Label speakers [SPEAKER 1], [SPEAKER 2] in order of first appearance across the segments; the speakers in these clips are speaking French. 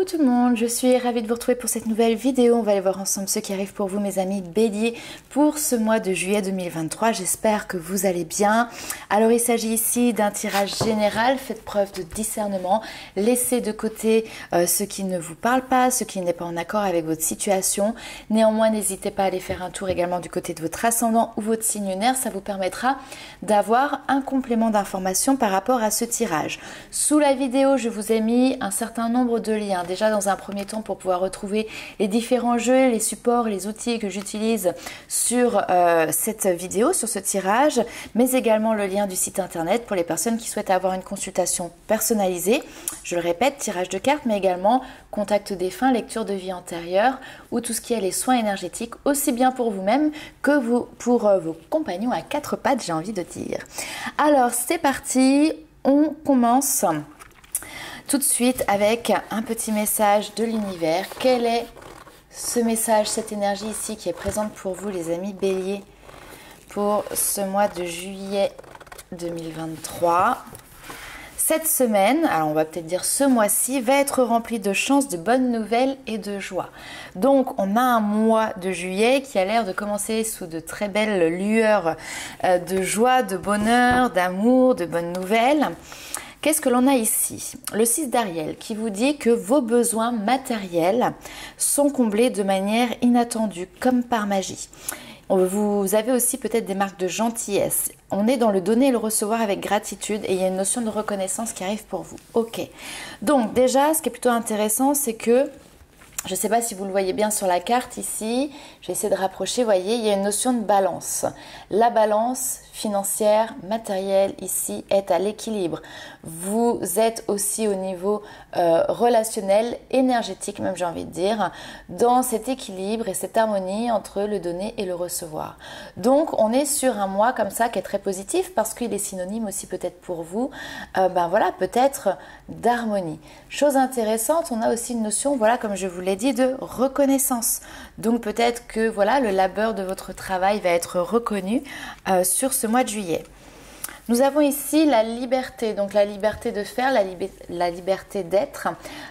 [SPEAKER 1] Coucou tout le monde, je suis ravie de vous retrouver pour cette nouvelle vidéo. On va aller voir ensemble ce qui arrive pour vous mes amis béliers pour ce mois de juillet 2023. J'espère que vous allez bien. Alors il s'agit ici d'un tirage général, faites preuve de discernement. Laissez de côté ce qui ne vous parle pas, ce qui n'est pas en accord avec votre situation. Néanmoins, n'hésitez pas à aller faire un tour également du côté de votre ascendant ou votre signe lunaire. Ça vous permettra d'avoir un complément d'information par rapport à ce tirage. Sous la vidéo, je vous ai mis un certain nombre de liens. Déjà dans un premier temps pour pouvoir retrouver les différents jeux, les supports, les outils que j'utilise sur cette vidéo, sur ce tirage, mais également le lien du site internet pour les personnes qui souhaitent avoir une consultation personnalisée. Je le répète, tirage de cartes, mais également contact défunt, lecture de vie antérieure ou tout ce qui est les soins énergétiques, aussi bien pour vous-même que pour vos compagnons à quatre pattes, j'ai envie de dire. Alors c'est parti, on commence tout de suite avec un petit message de l'univers. Quel est ce message, cette énergie ici qui est présente pour vous les amis béliers pour ce mois de juillet 2023? Cette semaine, alors on va peut-être dire ce mois-ci, va être rempli de chance, de bonnes nouvelles et de joie. Donc on a un mois de juillet qui a l'air de commencer sous de très belles lueurs de joie, de bonheur, d'amour, de bonnes nouvelles. Qu'est-ce que l'on a ici? Le 6 d'Ariel qui vous dit que vos besoins matériels sont comblés de manière inattendue, comme par magie. Vous avez aussi peut-être des marques de gentillesse. On est dans le donner et le recevoir avec gratitude et il y a une notion de reconnaissance qui arrive pour vous. Ok. Donc déjà, ce qui est plutôt intéressant, c'est que, je ne sais pas si vous le voyez bien sur la carte ici, je vais essayer de rapprocher, vous voyez, il y a une notion de balance. La balance financière, matérielle ici est à l'équilibre. Vous êtes aussi au niveau relationnel, énergétique même j'ai envie de dire, dans cet équilibre et cette harmonie entre le donner et le recevoir. Donc on est sur un mois comme ça qui est très positif parce qu'il est synonyme aussi peut-être pour vous, voilà, peut-être d'harmonie. Chose intéressante, on a aussi une notion, voilà, comme je vous l'ai dit, de reconnaissance. Donc peut-être que voilà, le labeur de votre travail va être reconnu sur ce mois de juillet. Nous avons ici la liberté, donc la liberté de faire, la liberté d'être,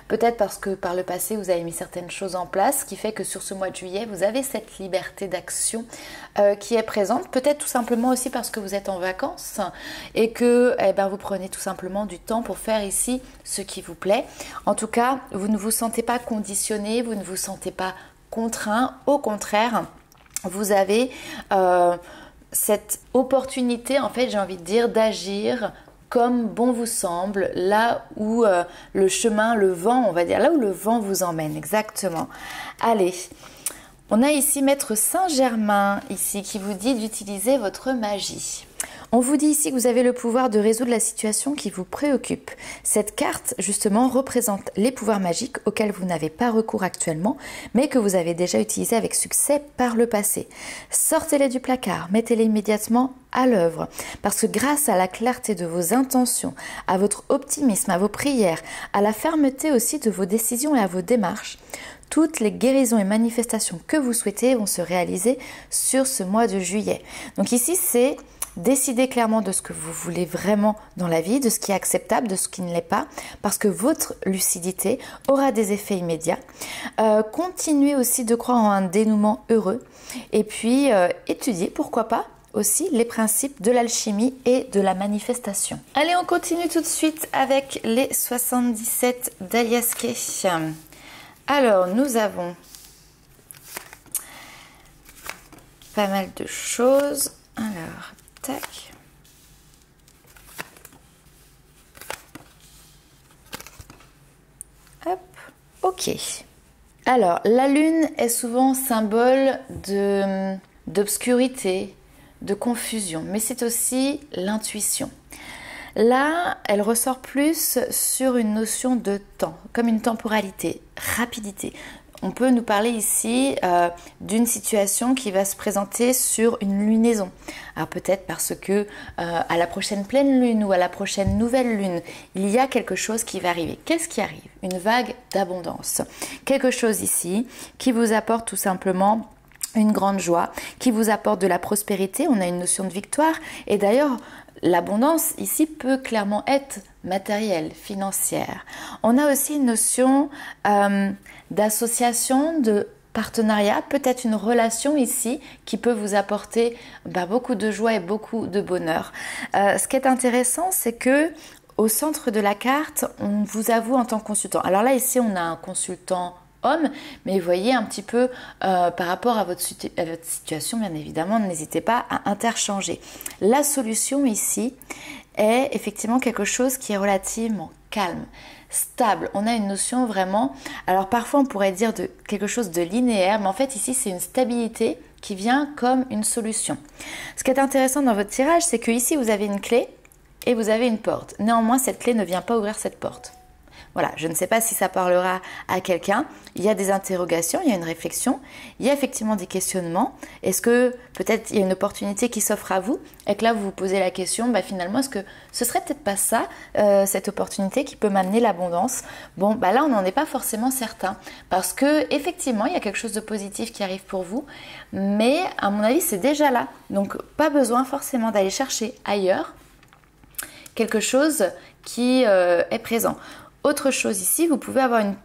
[SPEAKER 1] peut-être parce que par le passé vous avez mis certaines choses en place, ce qui fait que sur ce mois de juillet vous avez cette liberté d'action qui est présente, peut-être tout simplement aussi parce que vous êtes en vacances et que vous prenez tout simplement du temps pour faire ici ce qui vous plaît. En tout cas, vous ne vous sentez pas conditionné, vous ne vous sentez pas contraint, au contraire, vous avez cette opportunité, en fait, j'ai envie de dire, d'agir comme bon vous semble, là où le chemin, le vent, on va dire, là où le vent vous emmène, exactement. Allez, on a ici Maître Saint-Germain, ici, qui vous dit d'utiliser votre magie. On vous dit ici que vous avez le pouvoir de résoudre la situation qui vous préoccupe. Cette carte, justement, représente les pouvoirs magiques auxquels vous n'avez pas recours actuellement, mais que vous avez déjà utilisés avec succès par le passé. Sortez-les du placard, mettez-les immédiatement à l'œuvre, parce que grâce à la clarté de vos intentions, à votre optimisme, à vos prières, à la fermeté aussi de vos décisions et à vos démarches, toutes les guérisons et manifestations que vous souhaitez vont se réaliser sur ce mois de juillet. Donc ici, c'est décidez clairement de ce que vous voulez vraiment dans la vie, de ce qui est acceptable, de ce qui ne l'est pas, parce que votre lucidité aura des effets immédiats. Continuez aussi de croire en un dénouement heureux et puis étudiez, pourquoi pas, aussi les principes de l'alchimie et de la manifestation. Allez, on continue tout de suite avec les 77 d'Alias Kay. Alors, nous avons pas mal de choses. Alors, tac. Hop, ok. Alors, la lune est souvent symbole d'obscurité, de confusion, mais c'est aussi l'intuition. Là, elle ressort plus sur une notion de temps, comme une temporalité, rapidité. On peut nous parler ici d'une situation qui va se présenter sur une lunaison. Alors peut-être parce que à la prochaine pleine lune ou à la prochaine nouvelle lune, il y a quelque chose qui va arriver. Qu'est-ce qui arrive? Une vague d'abondance. Quelque chose ici qui vous apporte tout simplement une grande joie, qui vous apporte de la prospérité. On a une notion de victoire et d'ailleurs l'abondance ici peut clairement être matérielle, financière. On a aussi une notion d'association, de partenariat, peut-être une relation ici qui peut vous apporter beaucoup de joie et beaucoup de bonheur. Ce qui est intéressant, c'est que au centre de la carte, on vous avoue en tant que consultant. Alors là, ici, on a un consultant homme, mais vous voyez un petit peu par rapport à votre situation, bien évidemment, n'hésitez pas à interchanger. La solution ici est effectivement quelque chose qui est relativement calme, stable. On a une notion vraiment, alors parfois on pourrait dire de quelque chose de linéaire, mais en fait ici c'est une stabilité qui vient comme une solution. Ce qui est intéressant dans votre tirage, c'est que ici vous avez une clé et vous avez une porte. Néanmoins, cette clé ne vient pas ouvrir cette porte. Voilà, je ne sais pas si ça parlera à quelqu'un. Il y a des interrogations, il y a une réflexion, il y a effectivement des questionnements. Est-ce que peut-être il y a une opportunité qui s'offre à vous et que là vous vous posez la question, finalement, est-ce que ce serait peut-être pas ça, cette opportunité qui peut m'amener l'abondance? Bon, là on n'en est pas forcément certain parce que effectivement il y a quelque chose de positif qui arrive pour vous, mais à mon avis c'est déjà là. Donc pas besoin forcément d'aller chercher ailleurs quelque chose qui est présent. Autre chose ici, vous pouvez avoir une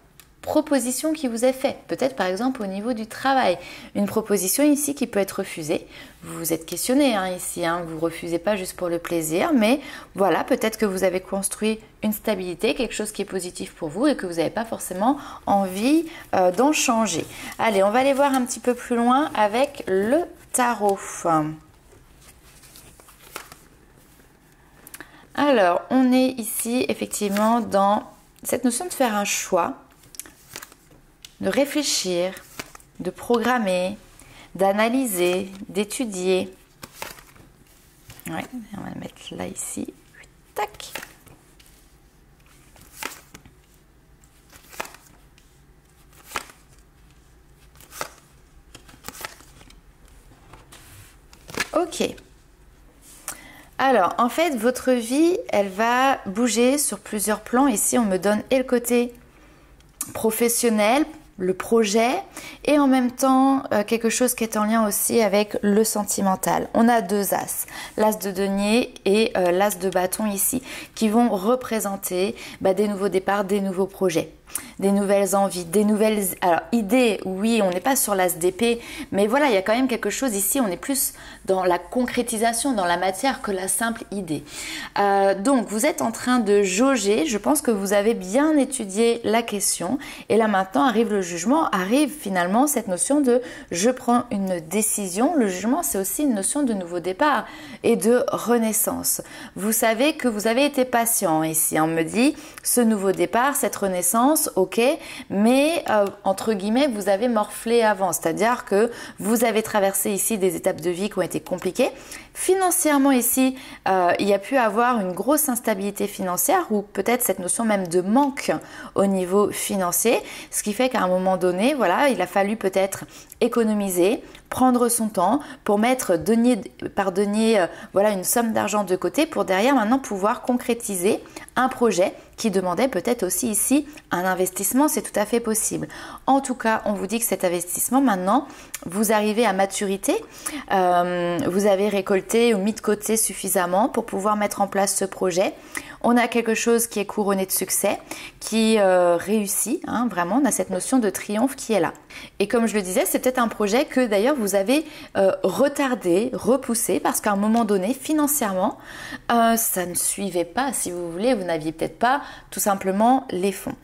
[SPEAKER 1] proposition qui vous est faite, peut-être par exemple au niveau du travail, une proposition ici qui peut être refusée. Vous vous êtes questionné ici, vous ne refusez pas juste pour le plaisir, mais voilà, peut-être que vous avez construit une stabilité, quelque chose qui est positif pour vous et que vous n'avez pas forcément envie d'en changer. Allez, on va aller voir un petit peu plus loin avec le tarot. Alors, on est ici effectivement dans cette notion de faire un choix, de réfléchir, de programmer, d'analyser, d'étudier. Ouais, on va le mettre là, ici. Tac. Ok. Alors, en fait, votre vie, elle va bouger sur plusieurs plans. Ici, on me donne et le côté professionnel, le projet, et en même temps, quelque chose qui est en lien aussi avec le sentimental. On a deux as, l'as de denier et l'as de bâton ici, qui vont représenter des nouveaux départs, des nouveaux projets, des nouvelles envies, des nouvelles idées. Oui, on n'est pas sur l'as d'épée, mais voilà, il y a quand même quelque chose ici, on est plus dans la concrétisation, dans la matière que la simple idée. Donc, vous êtes en train de jauger, je pense que vous avez bien étudié la question, et là maintenant arrive le jugement, arrive finalement cette notion de je prends une décision. Le jugement, c'est aussi une notion de nouveau départ et de renaissance. Vous savez que vous avez été patient ici, on me dit, ce nouveau départ, cette renaissance, ok, mais entre guillemets, vous avez morflé avant, c'est-à-dire que vous avez traversé ici des étapes de vie qui ont été compliquées. Financièrement ici, il y a pu avoir une grosse instabilité financière ou peut-être cette notion même de manque au niveau financier, ce qui fait qu'à un moment donné, voilà, il a fallu peut-être économiser, prendre son temps pour mettre denier par denier voilà, une somme d'argent de côté pour derrière maintenant pouvoir concrétiser un projet qui demandait peut-être aussi ici un investissement, c'est tout à fait possible. En tout cas, on vous dit que cet investissement maintenant, vous arrivez à maturité, vous avez récolté ou mis de côté suffisamment pour pouvoir mettre en place ce projet. On a quelque chose qui est couronné de succès, qui réussit, vraiment, on a cette notion de triomphe qui est là. Et comme je le disais, c'est peut-être un projet que d'ailleurs vous avez retardé, repoussé, parce qu'à un moment donné, financièrement, ça ne suivait pas, si vous voulez, vous n'aviez peut-être pas tout simplement les fonds.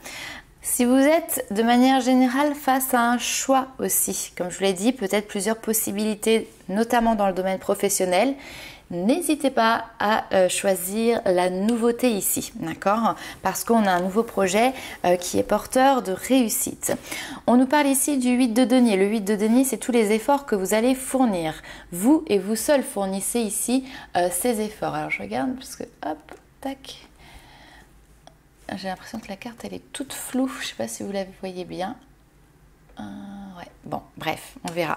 [SPEAKER 1] Si vous êtes de manière générale face à un choix aussi, comme je vous l'ai dit, peut-être plusieurs possibilités, notamment dans le domaine professionnel, n'hésitez pas à choisir la nouveauté ici, d'accord? Parce qu'on a un nouveau projet qui est porteur de réussite. On nous parle ici du 8 de denier. Le 8 de denier, c'est tous les efforts que vous allez fournir. Vous et vous seul fournissez ici ces efforts. Alors je regarde parce que, hop, tac. J'ai l'impression que la carte, elle est toute floue. Je ne sais pas si vous la voyez bien. Ouais, bon, bref, on verra.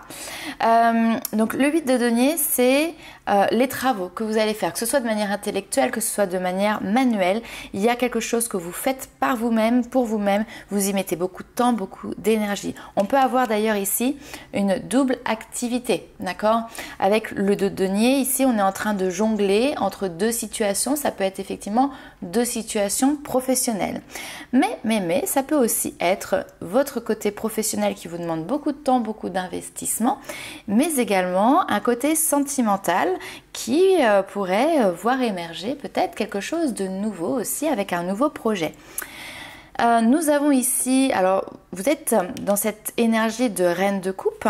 [SPEAKER 1] Donc le 8 de denier, c'est les travaux que vous allez faire, que ce soit de manière intellectuelle, que ce soit de manière manuelle. Il y a quelque chose que vous faites par vous-même, pour vous-même. Vous y mettez beaucoup de temps, beaucoup d'énergie. On peut avoir d'ailleurs ici une double activité, d'accord? Avec le 2 de denier, ici, on est en train de jongler entre deux situations. Ça peut être effectivement deux situations professionnelles. Mais, ça peut aussi être votre côté professionnel qui vous demande beaucoup de temps, beaucoup d'investissement, mais également un côté sentimental qui pourrait voir émerger peut-être quelque chose de nouveau aussi avec un nouveau projet. Nous avons ici, alors vous êtes dans cette énergie de reine de coupe.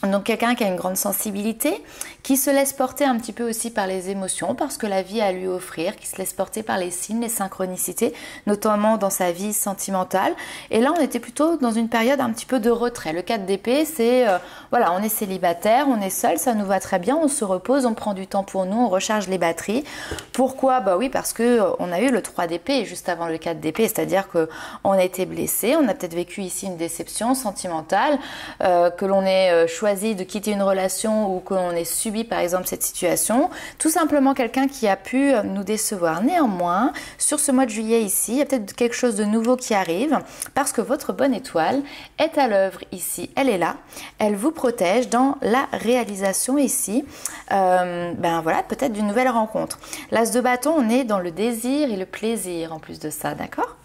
[SPEAKER 1] Donc quelqu'un qui a une grande sensibilité, qui se laisse porter un petit peu aussi par les émotions, parce que la vie a à lui offrir, qui se laisse porter par les signes, les synchronicités, notamment dans sa vie sentimentale. Et là, on était plutôt dans une période un petit peu de retrait. Le 4 d'épée, c'est, voilà, on est célibataire, on est seul, ça nous va très bien, on se repose, on prend du temps pour nous, on recharge les batteries. Pourquoi? Bah oui, parce que on a eu le 3 d'épée juste avant le 4 d'épée, c'est-à-dire qu'on a été blessé, on a peut-être vécu ici une déception sentimentale, que l'on ait choisi de quitter une relation ou qu'on ait subi par exemple cette situation, tout simplement quelqu'un qui a pu nous décevoir. Néanmoins, sur ce mois de juillet ici, il y a peut-être quelque chose de nouveau qui arrive parce que votre bonne étoile est à l'œuvre ici, elle est là, elle vous protège dans la réalisation ici, ben voilà, peut-être d'une nouvelle rencontre. L'as de bâton, on est dans le désir et le plaisir en plus de ça, d'accord?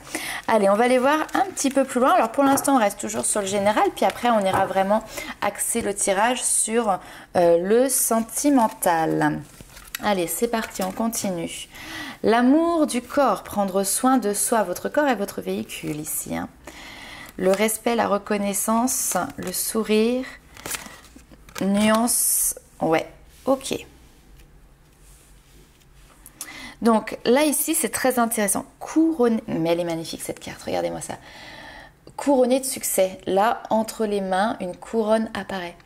[SPEAKER 1] Allez, on va aller voir un petit peu plus loin. Alors pour l'instant, on reste toujours sur le général, puis après on ira vraiment axer le tirage sur le sentimental. Allez, c'est parti, on continue. L'amour du corps, prendre soin de soi, votre corps est votre véhicule ici. Hein. Le respect, la reconnaissance, le sourire, nuance, ouais, ok. Donc là ici c'est très intéressant, couronné, mais elle est magnifique cette carte, regardez-moi ça. Couronné de succès, là entre les mains une couronne apparaît.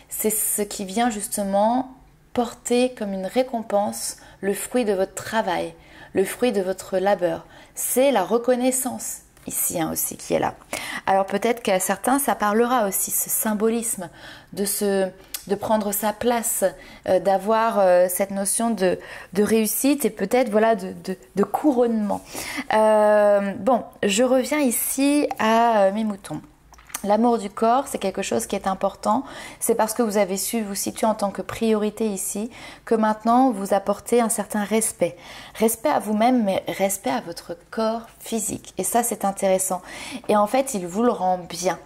[SPEAKER 1] C'est ce qui vient justement porter comme une récompense le fruit de votre travail, le fruit de votre labeur. C'est la reconnaissance ici hein, aussi qui est là. Alors peut-être qu'à certains ça parlera aussi ce symbolisme de prendre sa place, d'avoir cette notion de réussite et peut-être voilà de couronnement. Bon, je reviens ici à mes moutons. L'amour du corps, c'est quelque chose qui est important. C'est parce que vous avez su vous situer en tant que priorité ici que maintenant vous apportez un certain respect. Respect à vous-même, mais respect à votre corps physique. Et ça, c'est intéressant. Et en fait, il vous le rend bien.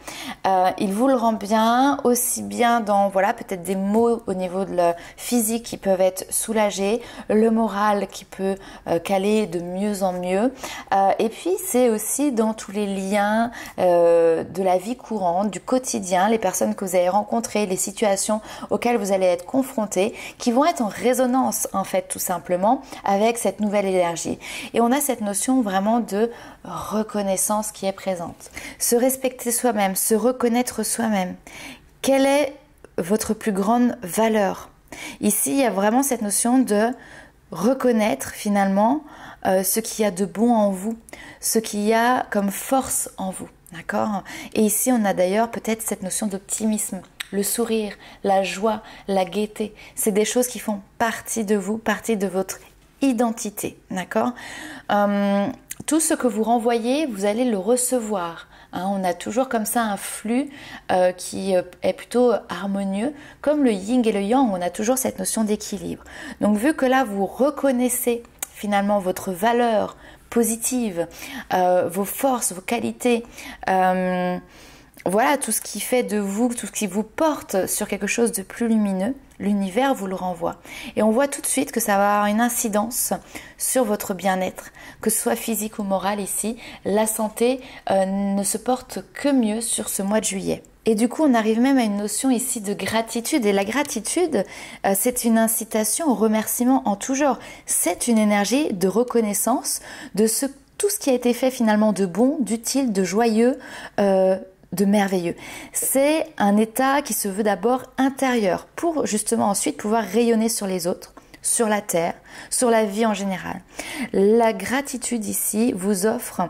[SPEAKER 1] Il vous le rend bien, aussi bien dans, voilà, peut-être des mots au niveau de la physique qui peuvent être soulagés, le moral qui peut caler de mieux en mieux. Et puis, c'est aussi dans tous les liens de la vie courante, du quotidien, les personnes que vous allez rencontrer, les situations auxquelles vous allez être confrontés, qui vont être en résonance, en fait, tout simplement, avec cette nouvelle énergie. Et on a cette notion vraiment de reconnaissance qui est présente. Se respecter soi-même, se reconnaître soi-même. Quelle est votre plus grande valeur? Ici, il y a vraiment cette notion de reconnaître finalement ce qu'il y a de bon en vous, ce qu'il y a comme force en vous. D'accord? Et ici, on a d'ailleurs peut-être cette notion d'optimisme, le sourire, la joie, la gaieté. C'est des choses qui font partie de vous, partie de votre identité. D'accord? Tout ce que vous renvoyez, vous allez le recevoir. Hein, on a toujours comme ça un flux qui est plutôt harmonieux, comme le yin et le yang, on a toujours cette notion d'équilibre. Donc vu que là, vous reconnaissez finalement votre valeur positive, vos forces, vos qualités, voilà tout ce qui fait de vous, tout ce qui vous porte sur quelque chose de plus lumineux, l'univers vous le renvoie. Et on voit tout de suite que ça va avoir une incidence sur votre bien-être, que ce soit physique ou moral ici. La santé ne se porte que mieux sur ce mois de juillet. Et du coup, on arrive même à une notion ici de gratitude. Et la gratitude, c'est une incitation au remerciement en tout genre. C'est une énergie de reconnaissance de tout ce qui a été fait finalement de bon, d'utile, de joyeux, de merveilleux. C'est un état qui se veut d'abord intérieur pour justement ensuite pouvoir rayonner sur les autres, sur la terre, sur la vie en général. La gratitude ici vous offre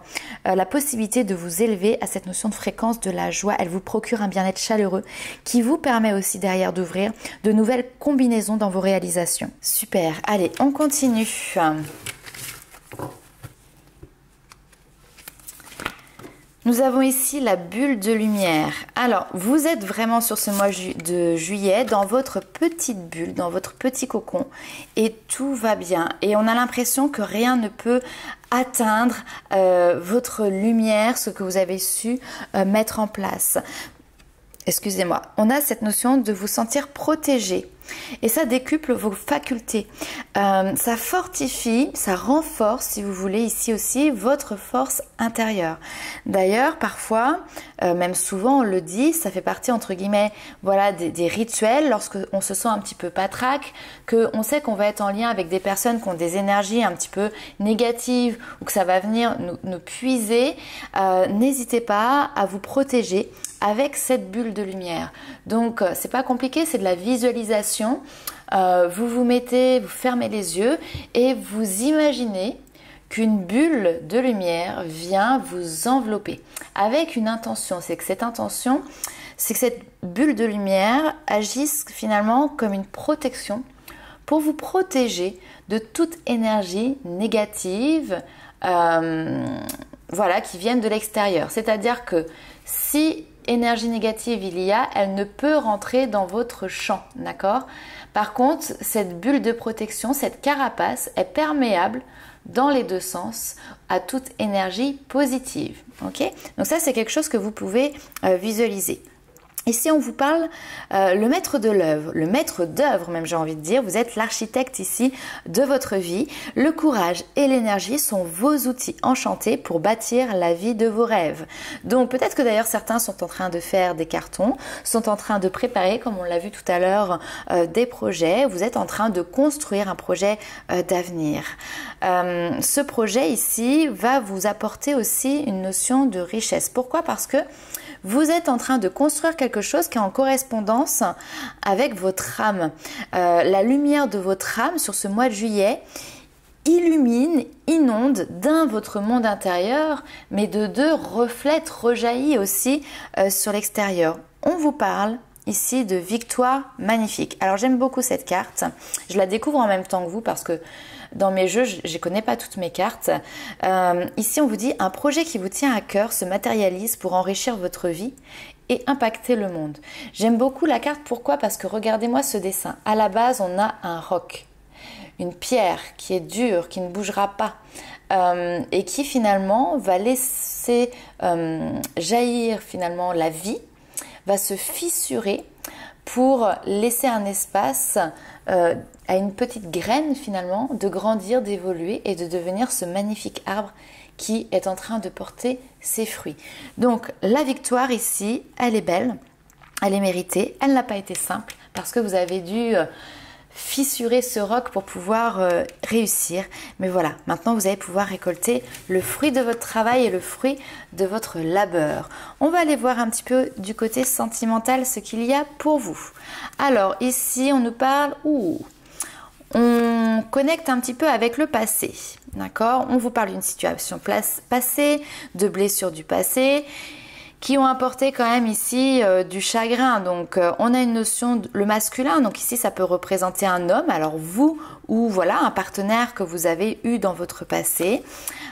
[SPEAKER 1] la possibilité de vous élever à cette notion de fréquence de la joie. Elle vous procure un bien-être chaleureux qui vous permet aussi derrière d'ouvrir de nouvelles combinaisons dans vos réalisations. Super, allez, on continue. Nous avons ici la bulle de lumière. Alors, vous êtes vraiment sur ce mois de juillet dans votre petite bulle, dans votre petit cocon et tout va bien. Et on a l'impression que rien ne peut atteindre votre lumière, ce que vous avez su mettre en place. Excusez-moi, on a cette notion de vous sentir protégé et ça décuple vos facultés. Ça fortifie, ça renforce, si vous voulez, ici aussi, votre force intérieure. D'ailleurs, parfois, même souvent on le dit, ça fait partie entre guillemets voilà, des rituels lorsque on se sent un petit peu patraque, qu'on sait qu'on va être en lien avec des personnes qui ont des énergies un petit peu négatives ou que ça va venir nous puiser. N'hésitez pas à vous protéger avec cette bulle de lumière. Donc c'est pas compliqué, c'est de la visualisation. Vous vous fermez les yeux et vous imaginez qu'une bulle de lumière vient vous envelopper avec une intention. C'est que cette intention, c'est que cette bulle de lumière agisse finalement comme une protection pour vous protéger de toute énergie négative voilà, qui viennent de l'extérieur. C'est-à-dire que si énergie négative il y a, elle ne peut rentrer dans votre champ, d'accord? Par contre, cette bulle de protection, cette carapace est perméable dans les deux sens à toute énergie positive, ok? Donc ça, c'est quelque chose que vous pouvez visualiser. Ici, on vous parle le maître de l'œuvre, le maître d'œuvre même j'ai envie de dire, vous êtes l'architecte ici de votre vie. Le courage et l'énergie sont vos outils enchantés pour bâtir la vie de vos rêves. Donc peut-être que d'ailleurs certains sont en train de faire des cartons, sont en train de préparer, comme on l'a vu tout à l'heure, des projets. Vous êtes en train de construire un projet d'avenir. Ce projet ici va vous apporter aussi une notion de richesse. Pourquoi? Parce que vous êtes en train de construire quelque chose qui est en correspondance avec votre âme. La lumière de votre âme sur ce mois de juillet illumine, inonde d'un votre monde intérieur, mais de deux reflète, rejaillit aussi sur l'extérieur. On vous parle ici de victoire magnifique. Alors j'aime beaucoup cette carte, je la découvre en même temps que vous parce que dans mes jeux, je ne connais pas toutes mes cartes. Ici, on vous dit un projet qui vous tient à cœur se matérialise pour enrichir votre vie et impacter le monde. J'aime beaucoup la carte. Pourquoi? Parce que regardez-moi ce dessin. À la base, on a un roc, une pierre qui est dure, qui ne bougera pas et qui finalement va laisser jaillir finalement la vie, va se fissurer pour laisser un espace à une petite graine finalement de grandir, d'évoluer et de devenir ce magnifique arbre qui est en train de porter ses fruits. Donc la victoire ici, elle est belle, elle est méritée, elle n'a pas été simple parce que vous avez dû fissurer ce roc pour pouvoir réussir. Mais voilà, maintenant vous allez pouvoir récolter le fruit de votre travail et le fruit de votre labeur. On va aller voir un petit peu du côté sentimental ce qu'il y a pour vous. Alors ici on nous parle, on connecte un petit peu avec le passé, d'accord? On vous parle d'une situation passée, de blessures du passé qui ont apporté quand même ici du chagrin. Donc on a une notion de le masculin, donc ici ça peut représenter un homme, alors vous ou voilà un partenaire que vous avez eu dans votre passé.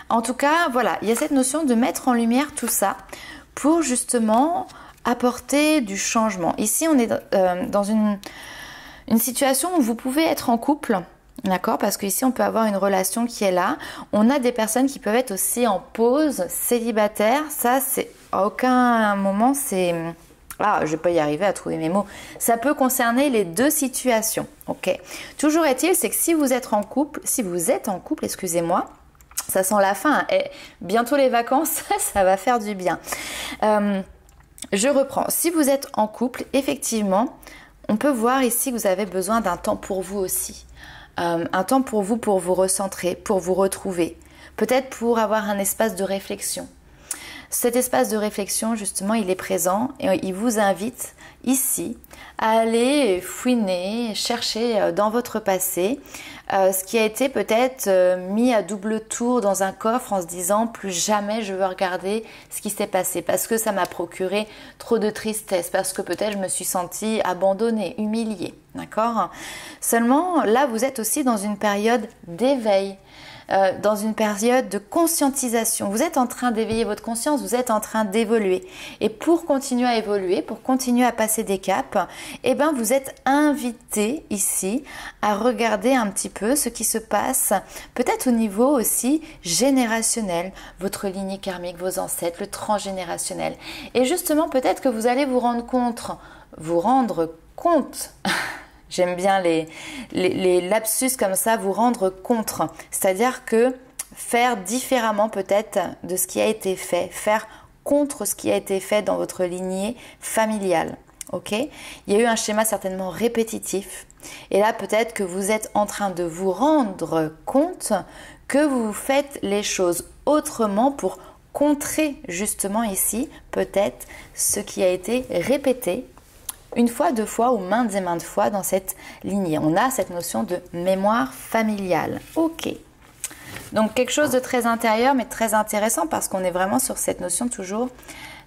[SPEAKER 1] En tout cas, voilà, il y a cette notion de mettre en lumière tout ça pour justement apporter du changement. Ici on est dans une situation où vous pouvez être en couple, d'accord? Parce qu'ici on peut avoir une relation qui est là. On a des personnes qui peuvent être aussi en pause, célibataires. Ça, c'est à aucun moment, c'est... Ah, je vais pas y arriver à trouver mes mots. Ça peut concerner les deux situations, ok? Toujours est-il, c'est que si vous êtes en couple, excusez-moi, ça sent la fin. Et bientôt les vacances, ça va faire du bien. Je reprends. Si vous êtes en couple, effectivement, on peut voir ici que vous avez besoin d'un temps pour vous aussi. Un temps pour vous recentrer, pour vous retrouver. Peut-être pour avoir un espace de réflexion. Cet espace de réflexion, justement, il est présent et il vous invite ici à aller fouiner, chercher dans votre passé ce qui a été peut-être mis à double tour dans un coffre en se disant plus jamais je veux regarder ce qui s'est passé parce que ça m'a procuré trop de tristesse, parce que peut-être je me suis sentie abandonnée, humiliée, d'accord? Seulement là vous êtes aussi dans une période d'éveil. Dans une période de conscientisation. Vous êtes en train d'éveiller votre conscience, vous êtes en train d'évoluer. Et pour continuer à évoluer, pour continuer à passer des caps, eh ben vous êtes invité ici à regarder un petit peu ce qui se passe, peut-être au niveau aussi générationnel, votre lignée karmique, vos ancêtres, le transgénérationnel. Et justement, peut-être que vous allez vous rendre compte j'aime bien les lapsus comme ça, vous rendre compte. C'est-à-dire que faire différemment peut-être de ce qui a été fait, faire contre ce qui a été fait dans votre lignée familiale. Ok? Il y a eu un schéma certainement répétitif. Et là, peut-être que vous êtes en train de vous rendre compte que vous faites les choses autrement pour contrer justement ici peut-être ce qui a été répété une fois, deux fois ou maintes et maintes fois dans cette lignée. On a cette notion de mémoire familiale. Ok. Donc quelque chose de très intérieur mais très intéressant parce qu'on est vraiment sur cette notion toujours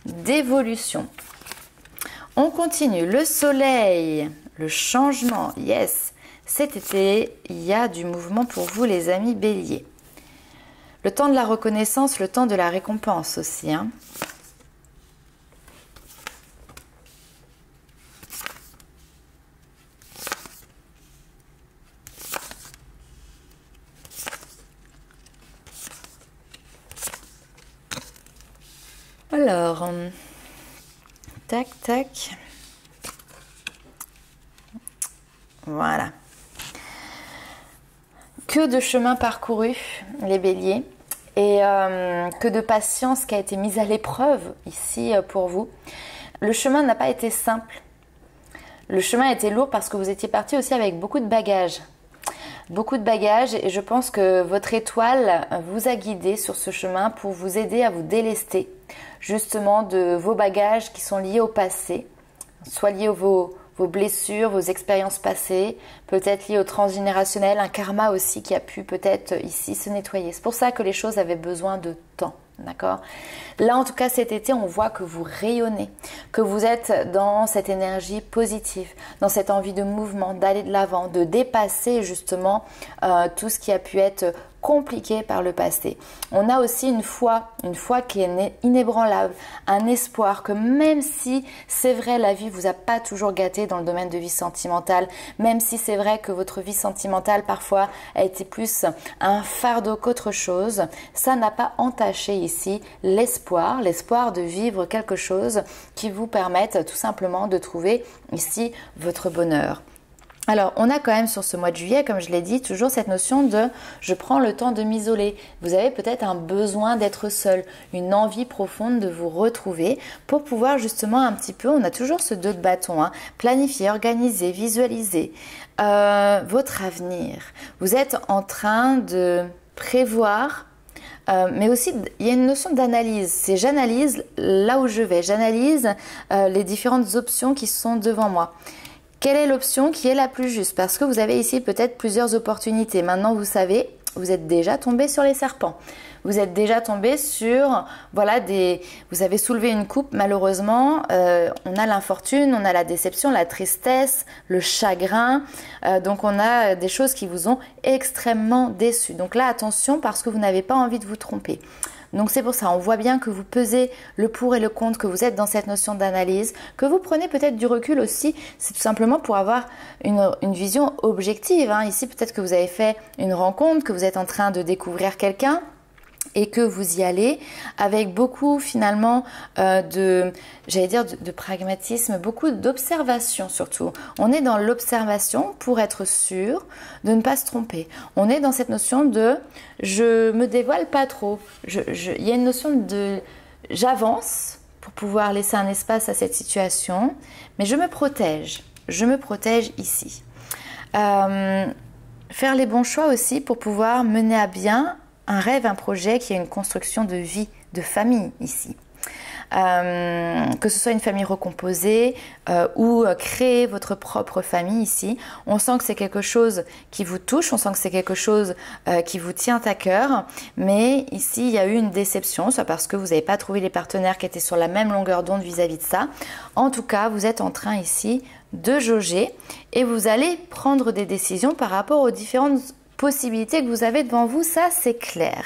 [SPEAKER 1] d'évolution. On continue. Le soleil, le changement. Yes. Cet été, il y a du mouvement pour vous les amis béliers. Le temps de la reconnaissance, le temps de la récompense aussi, hein. Alors, tac, tac. Voilà. Que de chemin parcouru, les béliers, et que de patience qui a été mise à l'épreuve ici pour vous. Le chemin n'a pas été simple. Le chemin a été lourd parce que vous étiez parti aussi avec beaucoup de bagages. Beaucoup de bagages et je pense que votre étoile vous a guidé sur ce chemin pour vous aider à vous délester justement de vos bagages qui sont liés au passé, soit liés à vos blessures, vos expériences passées, peut-être liées au transgénérationnel, un karma aussi qui a pu peut-être ici se nettoyer. C'est pour ça que les choses avaient besoin de temps. D'accord? Là, en tout cas, cet été, on voit que vous rayonnez, que vous êtes dans cette énergie positive, dans cette envie de mouvement, d'aller de l'avant, de dépasser justement tout ce qui a pu être compliqué par le passé. On a aussi une foi qui est inébranlable, un espoir que même si c'est vrai, la vie vous a pas toujours gâté dans le domaine de vie sentimentale, même si c'est vrai que votre vie sentimentale parfois a été plus un fardeau qu'autre chose, ça n'a pas entaché ici l'espoir de vivre quelque chose qui vous permette tout simplement de trouver ici votre bonheur. Alors, on a quand même sur ce mois de juillet, comme je l'ai dit, toujours cette notion de « je prends le temps de m'isoler ». Vous avez peut-être un besoin d'être seul, une envie profonde de vous retrouver pour pouvoir justement un petit peu, on a toujours ce 2 de bâton, hein, planifier, organiser, visualiser votre avenir. Vous êtes en train de prévoir mais aussi, il y a une notion d'analyse. C'est j'analyse là où je vais. J'analyse les différentes options qui sont devant moi. Quelle est l'option qui est la plus juste? Parce que vous avez ici peut-être plusieurs opportunités. Maintenant, vous savez, vous êtes déjà tombé sur les serpents. Vous êtes déjà tombé sur, voilà, vous avez soulevé une coupe, malheureusement, on a l'infortune, on a la déception, la tristesse, le chagrin, donc on a des choses qui vous ont extrêmement déçu. Donc là, attention, parce que vous n'avez pas envie de vous tromper. Donc c'est pour ça, on voit bien que vous pesez le pour et le contre, que vous êtes dans cette notion d'analyse, que vous prenez peut-être du recul aussi, c'est tout simplement pour avoir une vision objective, hein. Ici, peut-être que vous avez fait une rencontre, que vous êtes en train de découvrir quelqu'un, et que vous y allez avec beaucoup finalement de pragmatisme, beaucoup d'observation surtout. On est dans l'observation pour être sûr de ne pas se tromper. On est dans cette notion de je me dévoile pas trop. Il y a une notion de j'avance pour pouvoir laisser un espace à cette situation, mais je me protège. Je me protège ici. Faire les bons choix aussi pour pouvoir mener à bien un rêve, un projet qui a une construction de vie, de famille ici. que ce soit une famille recomposée ou créer votre propre famille ici. On sent que c'est quelque chose qui vous touche, on sent que c'est quelque chose qui vous tient à cœur, mais ici il y a eu une déception, soit parce que vous n'avez pas trouvé les partenaires qui étaient sur la même longueur d'onde vis-à-vis de ça. En tout cas, vous êtes en train ici de jauger et vous allez prendre des décisions par rapport aux différentes possibilités que vous avez devant vous, ça c'est clair.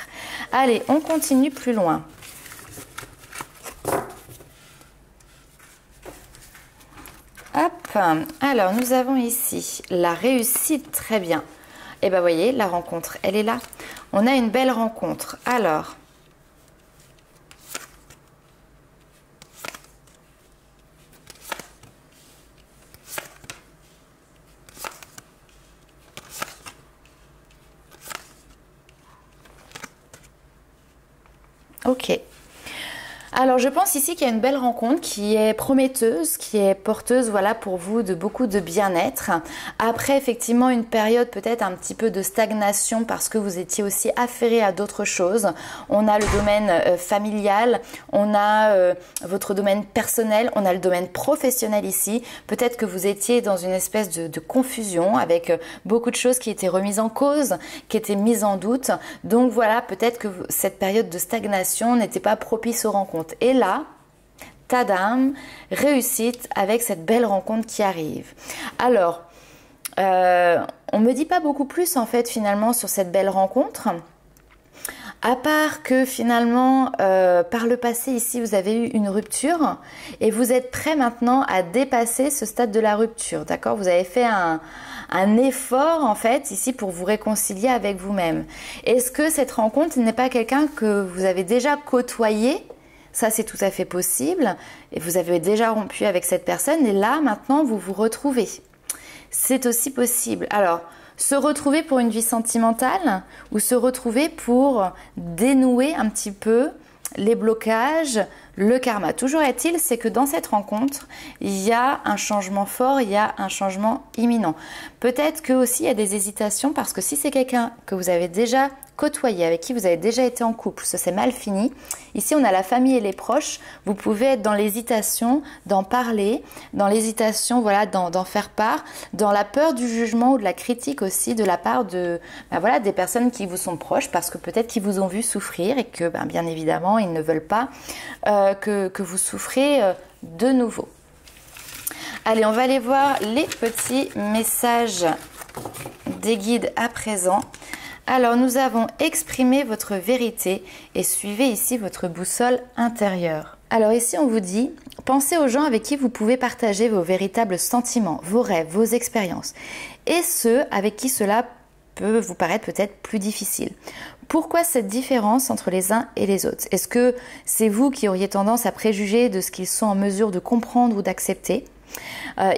[SPEAKER 1] Allez, on continue plus loin. Hop, alors nous avons ici la réussite, très bien. Et bien, voyez, la rencontre, elle est là. On a une belle rencontre. Alors, ok. Alors je pense ici qu'il y a une belle rencontre qui est prometteuse, qui est porteuse, voilà, pour vous de beaucoup de bien-être. Après effectivement une période peut-être un petit peu de stagnation parce que vous étiez aussi affairé à d'autres choses. On a le domaine familial, on a votre domaine personnel, on a le domaine professionnel ici. Peut-être que vous étiez dans une espèce de confusion avec beaucoup de choses qui étaient remises en cause, qui étaient mises en doute. Donc voilà, peut-être que cette période de stagnation n'était pas propice aux rencontres. Et là, tadam, réussite avec cette belle rencontre qui arrive. Alors, on ne me dit pas beaucoup plus en fait finalement sur cette belle rencontre. À part que finalement, par le passé ici, vous avez eu une rupture et vous êtes prêt maintenant à dépasser ce stade de la rupture. D'accord? Vous avez fait un effort en fait ici pour vous réconcilier avec vous-même. Est-ce que cette rencontre n'est pas quelqu'un que vous avez déjà côtoyé? Ça, c'est tout à fait possible. Et vous avez déjà rompu avec cette personne et là, maintenant, vous vous retrouvez. C'est aussi possible. Alors, se retrouver pour une vie sentimentale ou se retrouver pour dénouer un petit peu les blocages, le karma. Toujours est-il, c'est que dans cette rencontre, il y a un changement fort, il y a un changement imminent. Peut-être que aussi il y a des hésitations parce que si c'est quelqu'un que vous avez déjà côtoyé, avec qui vous avez déjà été en couple, ça s'est mal fini. Ici, on a la famille et les proches. Vous pouvez être dans l'hésitation d'en parler, dans l'hésitation, voilà, d'en faire part, dans la peur du jugement ou de la critique aussi de la part de, voilà, des personnes qui vous sont proches parce que peut-être qu'ils vous ont vu souffrir et que, bien évidemment, ils ne veulent pas que vous souffrez de nouveau. Allez, on va aller voir les petits messages des guides à présent. Alors, nous avons exprimé votre vérité et suivez ici votre boussole intérieure. Alors ici, on vous dit, pensez aux gens avec qui vous pouvez partager vos véritables sentiments, vos rêves, vos expériences et ceux avec qui cela peut vous paraître peut-être plus difficile. Pourquoi cette différence entre les uns et les autres? Est-ce que c'est vous qui auriez tendance à préjuger de ce qu'ils sont en mesure de comprendre ou d'accepter?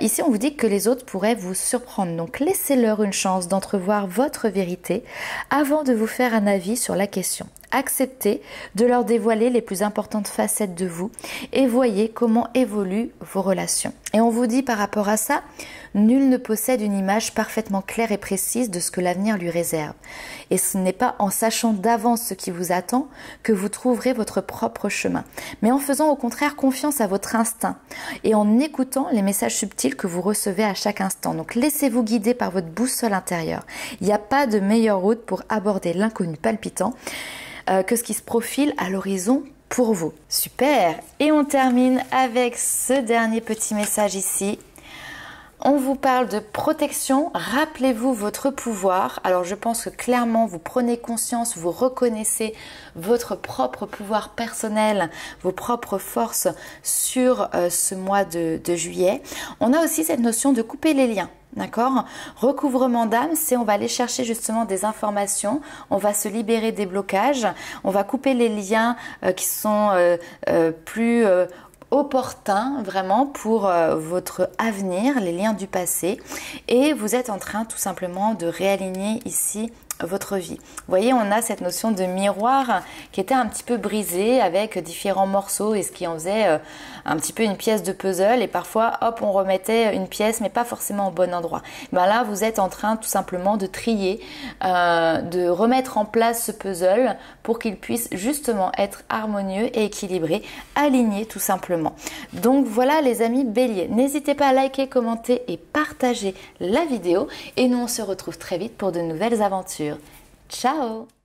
[SPEAKER 1] Ici, on vous dit que les autres pourraient vous surprendre. Donc, laissez-leur une chance d'entrevoir votre vérité avant de vous faire un avis sur la question. Acceptez de leur dévoiler les plus importantes facettes de vous et voyez comment évoluent vos relations. Et on vous dit par rapport à ça, nul ne possède une image parfaitement claire et précise de ce que l'avenir lui réserve. Et ce n'est pas en sachant d'avance ce qui vous attend que vous trouverez votre propre chemin, mais en faisant au contraire confiance à votre instinct et en écoutant les messages subtils que vous recevez à chaque instant. Donc laissez-vous guider par votre boussole intérieure. Il n'y a pas de meilleure route pour aborder l'inconnu palpitant que ce qui se profile à l'horizon pour vous. Super! Et on termine avec ce dernier petit message ici. On vous parle de protection, rappelez-vous votre pouvoir. Alors je pense que clairement vous prenez conscience, vous reconnaissez votre propre pouvoir personnel, vos propres forces sur ce mois de juillet. On a aussi cette notion de couper les liens. D'accord? Recouvrement d'âme, c'est on va aller chercher justement des informations, on va se libérer des blocages, on va couper les liens qui sont plus opportun vraiment pour votre avenir, les liens du passé, et vous êtes en train tout simplement de réaligner ici votre vie. Vous voyez, on a cette notion de miroir qui était un petit peu brisé avec différents morceaux et ce qui en faisait un petit peu une pièce de puzzle, et parfois hop on remettait une pièce mais pas forcément au bon endroit. Ben là vous êtes en train tout simplement de trier, de remettre en place ce puzzle pour qu'il puisse justement être harmonieux et équilibré, aligné tout simplement. Donc voilà les amis Bélier, n'hésitez pas à liker, commenter et partager la vidéo, et nous on se retrouve très vite pour de nouvelles aventures. Ciao!